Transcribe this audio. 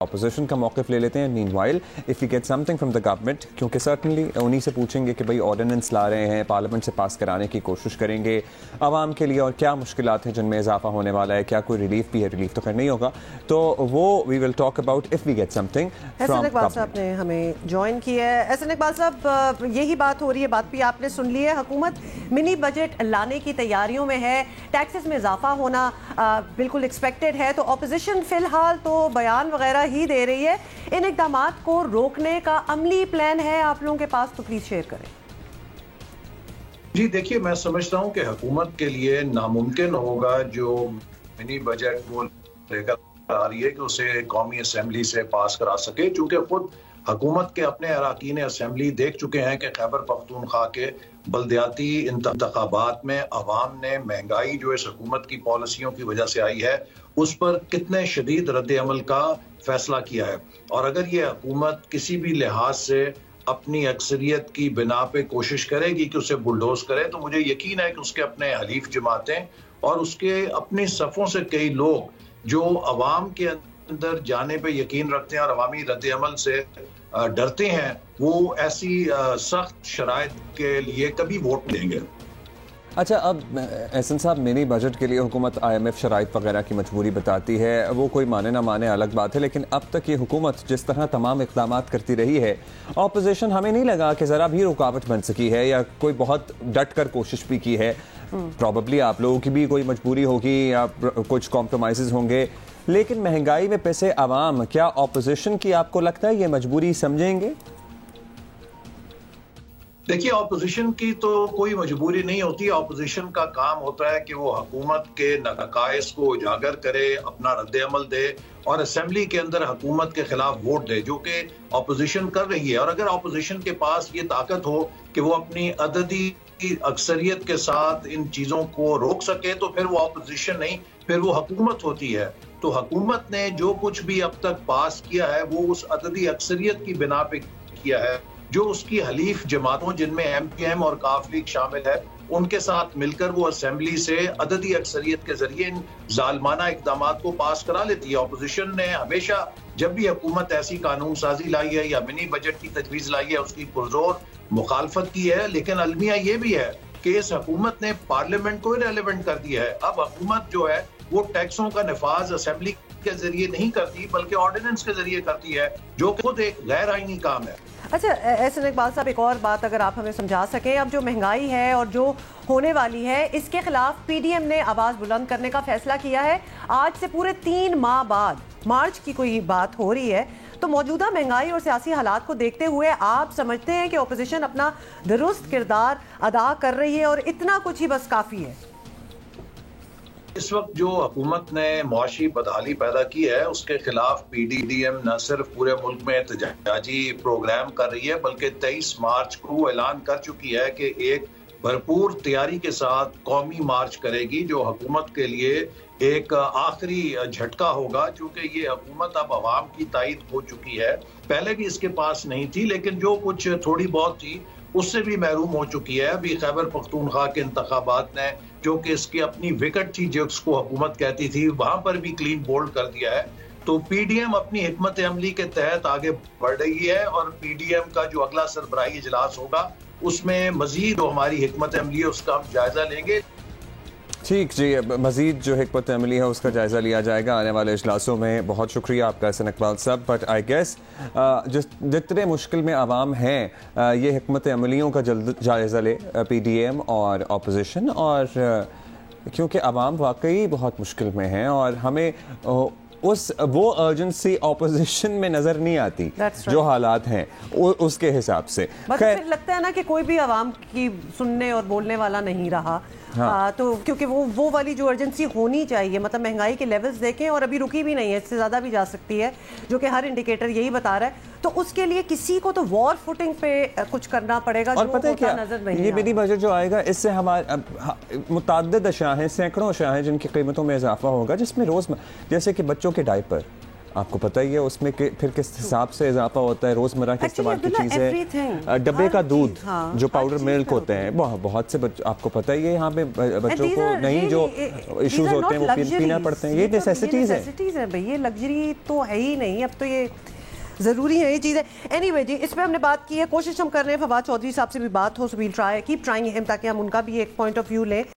Opposition کا موقف لے لیتے ہیں. Meanwhile if you get something from the government, کیونکہ سرٹنلی انہیں سے پوچھیں گے کہ بھائی آرڈیننس لا رہے ہیں, پارلیمنٹ سے پاس کرانے کی کوشش کریں گے عوام کے لیے, اور کیا مشکلات ہیں جن میں اضافہ ہونے والا ہے, کیا کوئی ریلیف بھی ہے, ریلیف تو خیر نہیں ہوگا, تو وہ we will talk about if we get something from. Ahsan Iqbal صاحب نے ہمیں جوائن کیا ہے. احسن اقبال صاحب, یہی بات ہو رہی ہے, بات بھی آپ نے سن لی ہے, حکومت منی بجٹ لانے کی تیاریوں میں ہے, ٹیکسز میں اضافہ ہونا بالکل ایکسپیکٹڈ ہے, تو اپوزیشن فی الحال تو بیان وغیرہ ہی دے رہی ہے. ان اقدامات کو روکنے کا عملی پلان ہے آپ لوگوں کے پاس, تو پلیز شیئر کریں. جی دیکھیے, میں سمجھتا ہوں کہ حکومت کے لیے ناممکن ہوگا جو منی بجٹ وہ لے کر آ رہی ہے کہ اسے قومی اسمبلی سے پاس کرا سکے, چونکہ خود حکومت کے اپنے اراکین اسمبلی دیکھ چکے ہیں کہ خیبر پختونخوا کے بلدیاتی انتخابات میں عوام نے مہنگائی جو اس حکومت کی پالیسیوں کی وجہ سے آئی ہے اس پر کتنے شدید رد عمل کا فیصلہ کیا ہے. اور اگر یہ حکومت کسی بھی لحاظ سے اپنی اکثریت کی بنا پہ کوشش کرے گی کہ اسے بلڈوز کرے, تو مجھے یقین ہے کہ اس کے اپنے حلیف جماعتیں اور اس کے اپنی صفوں سے کئی لوگ جو عوام کے اندر جانے پہ یقین رکھتے ہیں اور عوامی رد عمل سے ڈرتے ہیں, وہ ایسی سخت شرائط کے لیے کبھی ووٹ دیں گے. اچھا, اب احسن صاحب, منی بجٹ کے لیے حکومت IMF شرائط وغیرہ کی مجبوری بتاتی ہے, وہ کوئی مانے نہ مانے الگ بات ہے, لیکن اب تک یہ حکومت جس طرح تمام اقدامات کرتی رہی ہے, اپوزیشن ہمیں نہیں لگا کہ ذرا بھی رکاوٹ بن سکی ہے یا کوئی بہت ڈٹ کر کوشش بھی کی ہے. پروبیبلی آپ لوگوں کی بھی کوئی مجبوری ہوگی یا کچھ کمپرومائزز ہوں گے, لیکن مہنگائی میں پیسے عوام, کیا اپوزیشن کی آپ کو لگتا ہے یہ مجبوری سمجھیں گے؟ دیکھیے, اپوزیشن کی تو کوئی مجبوری نہیں ہوتی. اپوزیشن کا کام ہوتا ہے کہ وہ حکومت کے نقائص کو اجاگر کرے, اپنا رد عمل دے اور اسمبلی کے اندر حکومت کے خلاف ووٹ دے, جو کہ اپوزیشن کر رہی ہے. اور اگر اپوزیشن کے پاس یہ طاقت ہو کہ وہ اپنی عددی اکثریت کے ساتھ ان چیزوں کو روک سکے, تو پھر وہ اپوزیشن نہیں, پھر وہ حکومت ہوتی ہے. تو حکومت نے جو کچھ بھی اب تک پاس کیا ہے وہ اس عددی اکثریت کی بنا پہ کیا ہے, جو اس کی حلیف جماعتوں جن میں MPM اور کاف لیگ شامل ہے ان کے ساتھ مل کر وہ اسمبلی سے عددی اکثریت کے ذریعے ان ظالمانہ اقدامات کو پاس کرا لیتی ہے. اپوزیشن نے ہمیشہ جب بھی حکومت ایسی قانون سازی لائی ہے یا منی بجٹ کی تجویز لائی ہے اس کی پرزور مخالفت کی ہے, لیکن المیہ یہ بھی ہے کہ اس حکومت نے پارلیمنٹ کو ریلیونٹ کر دیا ہے. اب حکومت جو ہے وہ ٹیکسوں کا نفاذ اسمبلی کے ذریعے نہیں کرتی بلکہ آرڈیننس کے ذریعے کرتی ہے, جو خود ایک غیر آئینی کام ہے. اچھا احسن اقبال صاحب, ایک اور بات اگر آپ ہمیں سمجھا سکیں, اب جو مہنگائی ہے اور جو ہونے والی ہے اس کے خلاف PDM نے آواز بلند کرنے کا فیصلہ کیا ہے. آج سے پورے 3 ماہ بعد مارچ کی کوئی بات ہو رہی ہے, تو موجودہ مہنگائی اور سیاسی حالات کو دیکھتے ہوئے آپ سمجھتے ہیں کہ اپوزیشن اپنا درست کردار ادا کر رہی ہے اور اتنا کچھ ہی بس کافی ہے؟ اس وقت جو حکومت نے معاشی بدحالی پیدا کی ہے اس کے خلاف PDM نہ صرف پورے ملک میں احتجاجی پروگرام کر رہی ہے بلکہ 23 مارچ کو اعلان کر چکی ہے کہ ایک بھرپور تیاری کے ساتھ قومی مارچ کرے گی, جو حکومت کے لیے ایک آخری جھٹکا ہوگا, چونکہ یہ حکومت اب عوام کی تائید ہو چکی ہے. پہلے بھی اس کے پاس نہیں تھی, لیکن جو کچھ تھوڑی بہت تھی اس سے بھی محروم ہو چکی ہے. ابھی خیبر پختونخوا کے انتخابات نے, جو کہ اس کی اپنی وکٹ تھی جس کو حکومت کہتی تھی, وہاں پر بھی کلین بولڈ کر دیا ہے. تو PDM اپنی حکمت عملی کے تحت آگے بڑھ رہی ہے, اور PDM کا جو اگلا سربراہی اجلاس ہوگا اس میں مزید جو ہماری حکمت عملی ہے اس کا ہم جائزہ لیں گے. ٹھیک جی, مزید جو حکمت عملی ہے اس کا جائزہ لیا جائے گا آنے والے اجلاسوں میں. بہت شکریہ آپ کا احسن اقبال صاحب. بٹ آئی گیس جتنے مشکل میں عوام ہیں یہ حکمت عملیوں کا جلد جائزہ لے PDM اور اپوزیشن, اور کیونکہ عوام واقعی بہت مشکل میں ہیں اور ہمیں وہ ارجنسی اپوزیشن میں نظر نہیں آتی جو حالات ہیں اس کے حساب سے. بس پھر لگتا ہے نا کہ کوئی بھی عوام کی سننے اور بولنے والا نہیں رہا. تو کیونکہ وہ والی جو ارجنسی ہونی چاہیے, مطلب مہنگائی کے لیولز دیکھیں اور ابھی رکی بھی نہیں ہے, اس سے زیادہ بھی جا سکتی ہے, جو کہ ہر انڈیکیٹر یہی بتا رہا ہے. تو اس کے لیے کسی کو تو وار فوٹنگ پہ کچھ کرنا پڑے گا, اور پتہ ہے کیا, یہ منی بجٹ جو آئے گا اس سے ہمارے متعدد اشیاء ہیں, سینکڑوں اشیاء ہیں جن کی قیمتوں میں اضافہ ہوگا, جس میں جیسے کہ بچوں کے ڈائپر, آپ کو پتہ ہی ہے اس میں پھر کس حساب سے اضافہ ہوتا ہے، روزمرہ کے استعمال کی چیزیں، ڈبے کا دودھ جو پاؤڈر ملک ہوتے ہیں، بہت سے آپ کو پتہ ہی ہے یہاں پہ بچوں کو نہیں جو ایشوز ہوتے ہیں وہ پینا پڑتے ہیں. یہ نیسیسٹیز ہے بھائی، یہ لگژری تو ہے ہی نہیں، اب تو یہ ضروری ہے یہ چیز ہے. اینی وے جی، اس پہ ہم نے بات کی ہے، کوشش ہم کر رہے ہیں فواد چودھری صاحب سے بھی بات ہو. سو ویل ٹرائی کیپ ٹرائنگ ہم تاکہ ہم ان کا بھی ایک پوائنٹ آف ویو لیں.